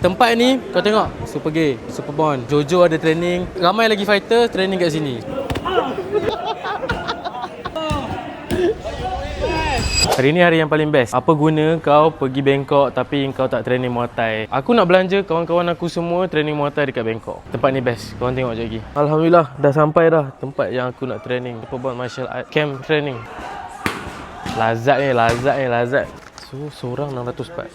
Tempat ni kau tengok, super gay, super bond. Jojo ada training, ramai lagi fighter training kat sini. Hari ni hari yang paling best. Apa guna kau pergi Bangkok tapi kau tak training Muay Thai? Aku nak belanja kawan-kawan aku semua training Muay Thai dekat Bangkok. Tempat ni best. Korang tengok je lagi. Alhamdulillah dah sampai dah tempat yang aku nak training. Superbond Martial Art Camp Training. Lazat ni, lazat. So, seorang 600 baht.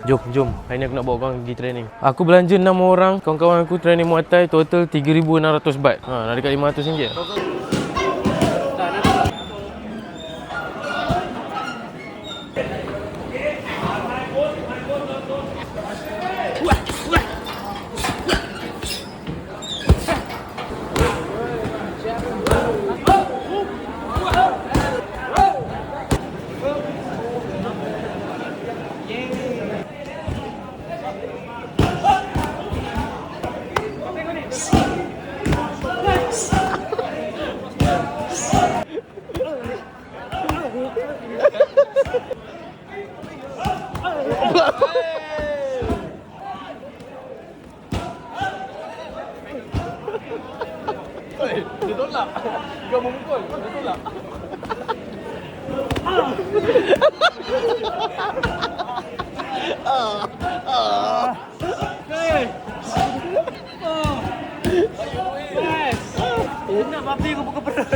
Jom. Hari ni aku nak bawa korang pergi training. Aku belanja 6 orang, kawan-kawan aku training Muay Thai, total 3,600 baht. Dah dekat RM500. Dia tolak. Kau memukul, dia tolak. Nak babi kau buka perut.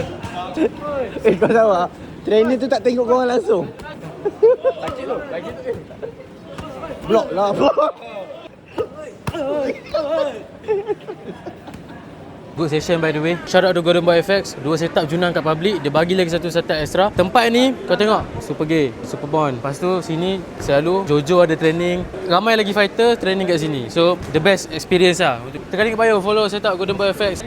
Kau tahu tak? Trainer tu tak tengok korang langsung. Lagi tu. Blok lah. Good session by the way. Shout out to Golden Boy FX. 2 setup Junang kat public. Dia bagi lagi 1 setup extra. Tempat ni kau tengok, super gay, super bond. Lepas tu sini selalu Jojo ada training, ramai lagi fighter training kat sini. So the best experience lah. Tekan link bio, follow setup Golden Boy FX.